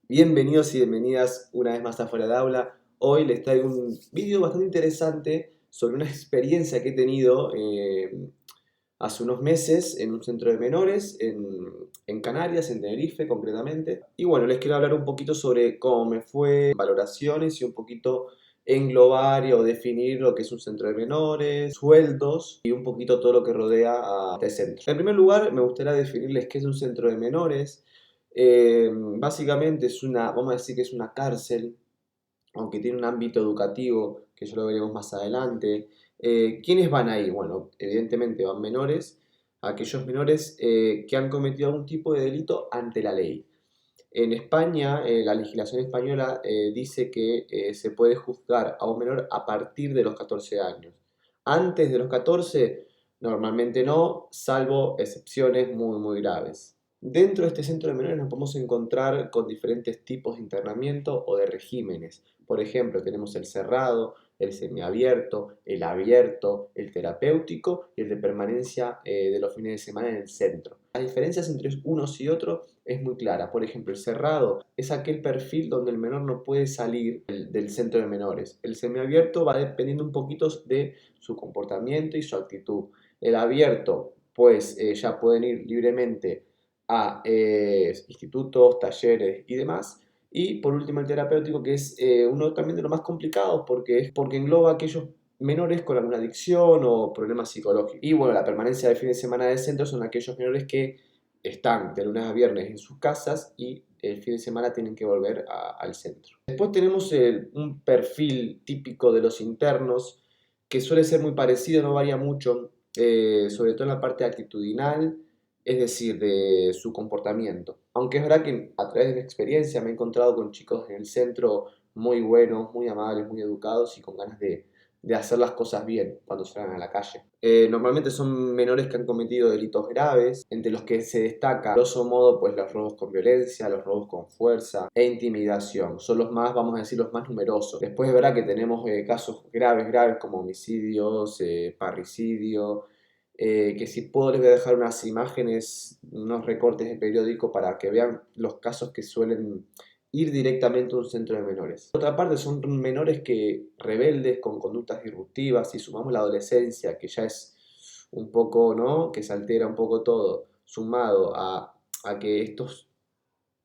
Bienvenidos y bienvenidas una vez más a Fuera de Aula. Hoy les traigo un vídeo bastante interesante sobre una experiencia que he tenido hace unos meses en un centro de menores en Canarias, en Tenerife concretamente. Y bueno, les quiero hablar un poquito sobre cómo me fue, valoraciones y un poquito englobar o definir lo que es un centro de menores, sueldos y un poquito todo lo que rodea a este centro. En primer lugar, me gustaría definirles qué es un centro de menores. Básicamente es una, vamos a decir que es una cárcel, aunque tiene un ámbito educativo, que ya lo veremos más adelante. ¿Quiénes van ahí? Bueno, evidentemente van menores, aquellos menores que han cometido algún tipo de delito ante la ley. En España, la legislación española dice que se puede juzgar a un menor a partir de los 14 años. Antes de los 14, normalmente no, salvo excepciones muy graves. Dentro de este centro de menores nos podemos encontrar con diferentes tipos de internamiento o de regímenes. Por ejemplo, tenemos el cerrado, el semiabierto, el abierto, el terapéutico y el de permanencia de los fines de semana en el centro. Las diferencias entre unos y otros es muy clara. Por ejemplo, el cerrado es aquel perfil donde el menor no puede salir del centro de menores. El semiabierto va dependiendo un poquito de su comportamiento y su actitud. El abierto, pues ya pueden ir libremente a institutos, talleres y demás. Y por último el terapéutico, que es uno también de los más complicados porque engloba aquellos menores con alguna adicción o problemas psicológicos. Y bueno, la permanencia de fin de semana del centro son aquellos menores que están de lunes a viernes en sus casas y el fin de semana tienen que volver al centro. Después tenemos un perfil típico de los internos que suele ser muy parecido, no varía mucho, sobre todo en la parte actitudinal, es decir, de su comportamiento. Aunque es verdad que a través de mi experiencia me he encontrado con chicos en el centro muy buenos, muy amables, muy educados y con ganas de hacer las cosas bien cuando salgan a la calle. Normalmente son menores que han cometido delitos graves, entre los que se destaca, grosso modo, pues los robos con violencia, los robos con fuerza e intimidación. Son los más, vamos a decir, los más numerosos. Después es verdad que tenemos casos graves como homicidios, parricidio, que si puedo les voy a dejar unas imágenes, unos recortes de periódico para que vean los casos que suelen ir directamente a un centro de menores. Por otra parte, son menores que rebeldes con conductas disruptivas, si sumamos la adolescencia, que ya es un poco, ¿no? Que se altera un poco todo, sumado a que estos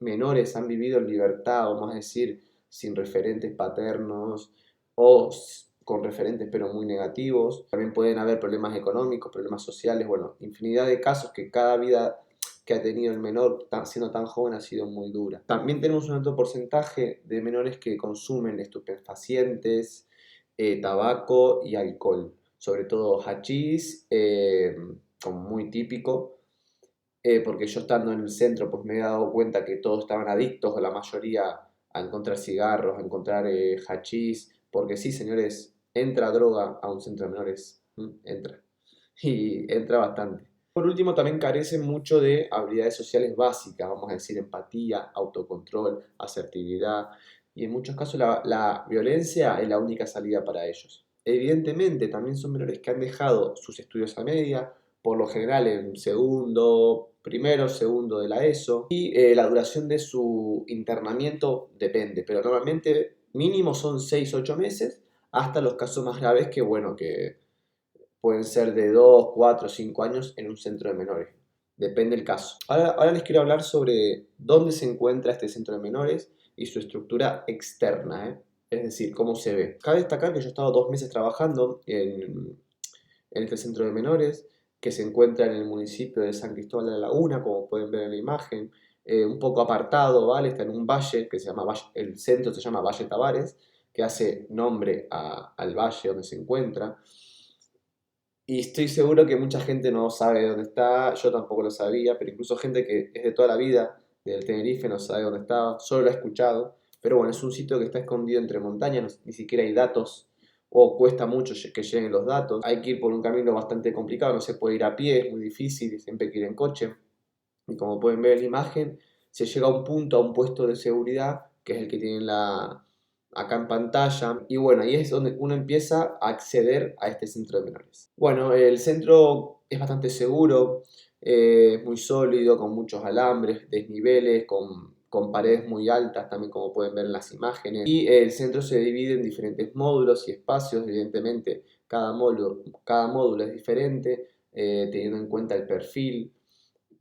menores han vivido en libertad, vamos a decir, sin referentes paternos o con referentes pero muy negativos. También pueden haber problemas económicos, problemas sociales, bueno, infinidad de casos que cada vida que ha tenido el menor siendo tan joven ha sido muy dura. También tenemos un alto porcentaje de menores que consumen estupefacientes, tabaco y alcohol, sobre todo hachís, como muy típico, porque yo estando en el centro pues me he dado cuenta que todos estaban adictos, o la mayoría, a encontrar cigarros, a encontrar hachís, porque sí, señores, entra droga a un centro de menores, entra, y entra bastante. Por último, también carecen mucho de habilidades sociales básicas, vamos a decir, empatía, autocontrol, asertividad, y en muchos casos la violencia es la única salida para ellos. Evidentemente, también son menores que han dejado sus estudios a media, por lo general en primero, segundo de la ESO, y la duración de su internamiento depende, pero normalmente mínimo son 6 u 8 meses, hasta los casos más graves que, bueno, que pueden ser de 2 4 5 años en un centro de menores. Depende del caso. Ahora les quiero hablar sobre dónde se encuentra este centro de menores y su estructura externa, ¿eh? Es decir, cómo se ve. Cabe destacar que yo he estado 2 meses trabajando en este centro de menores, que se encuentra en el municipio de San Cristóbal de la Laguna, como pueden ver en la imagen, un poco apartado, ¿vale? Está en un valle que se llama el centro se llama Valle Tavares, que hace nombre al valle donde se encuentra. Y estoy seguro que mucha gente no sabe dónde está, yo tampoco lo sabía, pero incluso gente que es de toda la vida del Tenerife no sabe dónde está, solo lo ha escuchado. Pero bueno, es un sitio que está escondido entre montañas, ni siquiera hay datos o cuesta mucho que lleguen los datos. Hay que ir por un camino bastante complicado, no se puede ir a pie, es muy difícil, siempre hay que ir en coche. Y como pueden ver en la imagen, se llega a un punto, a un puesto de seguridad, que es el que tienen acá en pantalla. Y bueno, ahí es donde uno empieza a acceder a este centro de menores. Bueno, el centro es bastante seguro, muy sólido, con muchos alambres, desniveles, con con paredes muy altas, también como pueden ver en las imágenes. Y el centro se divide en diferentes módulos y espacios, evidentemente cada módulo es diferente, teniendo en cuenta el perfil.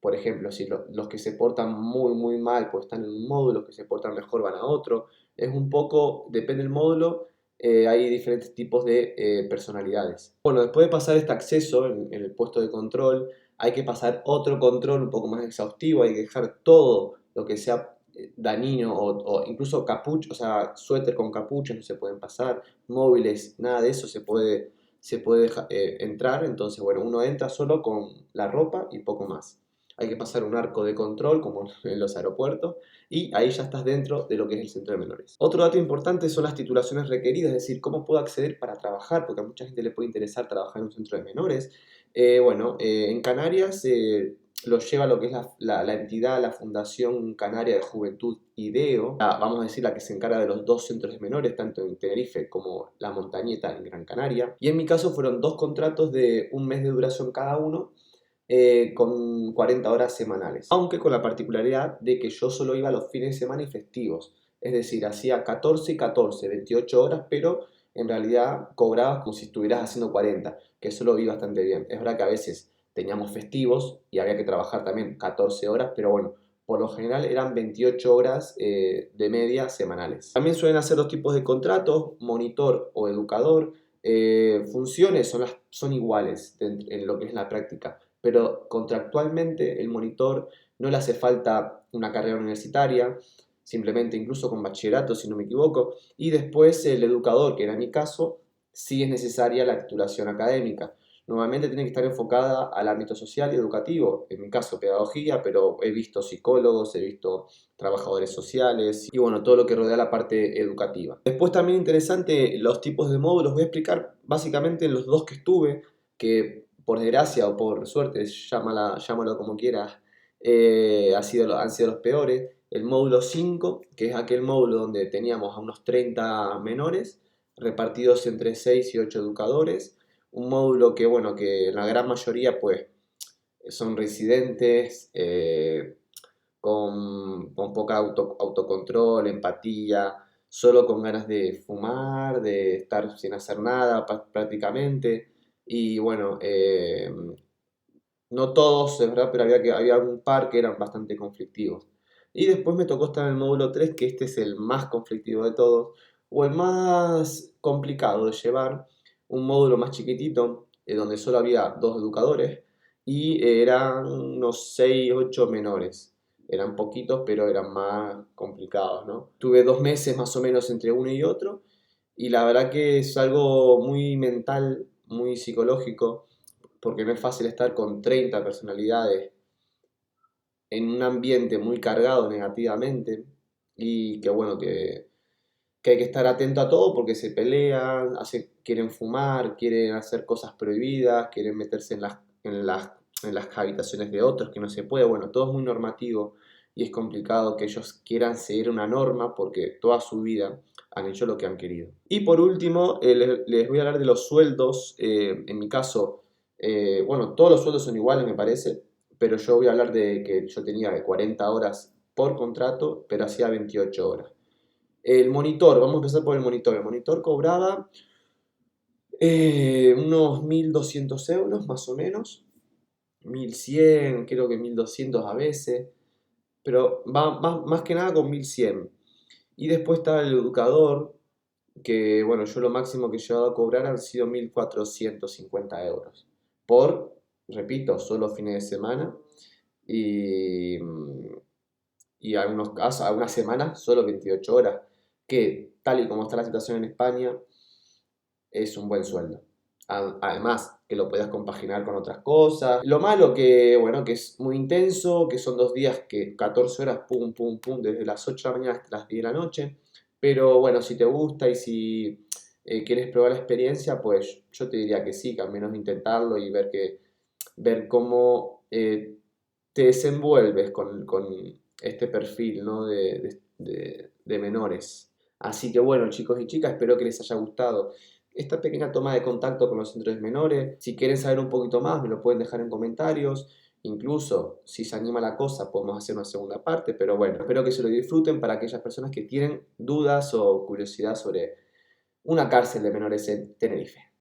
Por ejemplo, si los que se portan muy mal pues están en un módulo, los que se portan mejor van a otro. Es un poco, depende del módulo, hay diferentes tipos de personalidades. Bueno, después de pasar este acceso en el puesto de control, hay que pasar otro control un poco más exhaustivo, hay que dejar todo lo que sea dañino o incluso capucho, o sea, suéter con capucha no se pueden pasar, móviles, nada de eso se puede entrar. Entonces, bueno, uno entra solo con la ropa y poco más. Hay que pasar un arco de control como en los aeropuertos y ahí ya estás dentro de lo que es el centro de menores. Otro dato importante son las titulaciones requeridas, es decir, cómo puedo acceder para trabajar, porque a mucha gente le puede interesar trabajar en un centro de menores. En Canarias lo lleva lo que es la entidad, la Fundación Canaria de Juventud IDEO, vamos a decir la que se encarga de los dos centros de menores, tanto en Tenerife como La Montañeta en Gran Canaria. Y en mi caso fueron 2 contratos de un mes de duración cada uno, con 40 horas semanales, aunque con la particularidad de que yo solo iba los fines de semana y festivos, es decir, hacía 14 y 14, 28 horas, pero en realidad cobrabas como si estuvieras haciendo 40, que eso lo vi bastante bien. Es verdad que a veces teníamos festivos y había que trabajar también 14 horas, pero bueno, por lo general eran 28 horas de media semanales. También suelen hacer 2 tipos de contratos, monitor o educador. Funciones son iguales en lo que es la práctica, pero contractualmente el monitor no le hace falta una carrera universitaria, simplemente incluso con bachillerato, si no me equivoco, y después el educador, que era mi caso, sí es necesaria la titulación académica. Normalmente tiene que estar enfocada al ámbito social y educativo, en mi caso pedagogía, pero he visto psicólogos, he visto trabajadores sociales y bueno, todo lo que rodea la parte educativa. Después también interesante los tipos de módulos, voy a explicar básicamente en los 2 que estuve, que por desgracia o por suerte, llámalo como quieras, han sido los peores. El módulo 5, que es aquel módulo donde teníamos a unos 30 menores repartidos entre 6 y 8 educadores. Un módulo que, bueno, que la gran mayoría pues son residentes, con poca autocontrol, empatía, solo con ganas de fumar, de estar sin hacer nada prácticamente. Y bueno, no todos, es verdad, pero había un par que eran bastante conflictivos. Y después me tocó estar en el módulo 3, que este es el más conflictivo de todos, o el más complicado de llevar, un módulo más chiquitito, donde solo había 2 educadores, y eran unos 6 8 menores. Eran poquitos, pero eran más complicados, ¿no? Tuve 2 meses más o menos entre uno y otro, y la verdad que es algo muy mental, muy psicológico, porque no es fácil estar con 30 personalidades en un ambiente muy cargado negativamente y que bueno, que hay que estar atento a todo porque se pelean, quieren fumar, quieren hacer cosas prohibidas, quieren meterse en las habitaciones de otros que no se puede. Bueno, todo es muy normativo y es complicado que ellos quieran seguir una norma porque toda su vida han hecho lo que han querido. Y por último, les voy a hablar de los sueldos. En mi caso, bueno, todos los sueldos son iguales, me parece, pero yo voy a hablar de que yo tenía 40 horas por contrato, pero hacía 28 horas. El monitor, vamos a empezar por el monitor. El monitor cobraba unos 1.200 euros más o menos, 1.100, creo que 1.200 a veces, pero va más que nada con 1.100. Y después está el educador, que bueno, yo lo máximo que he llegado a cobrar han sido 1.450 euros. Repito, solo fines de semana y, y algunos casos, algunas semanas, solo 28 horas, que tal y como está la situación en España, es un buen sueldo. Además, que lo puedas compaginar con otras cosas. Lo malo que, bueno, que es muy intenso, que son 2 días que 14 horas, pum, pum, pum, desde las 8 de la mañana hasta las 10 de la noche. Pero bueno, si te gusta y si quieres probar la experiencia, pues yo te diría que sí, que al menos intentarlo y ver cómo te desenvuelves con este perfil, ¿no? de menores. Así que bueno, chicos y chicas, espero que les haya gustado esta pequeña toma de contacto con los centros menores. Si quieren saber un poquito más, me lo pueden dejar en comentarios. Incluso si se anima la cosa, podemos hacer una segunda parte, pero bueno, espero que se lo disfruten para aquellas personas que tienen dudas o curiosidad sobre una cárcel de menores en Tenerife.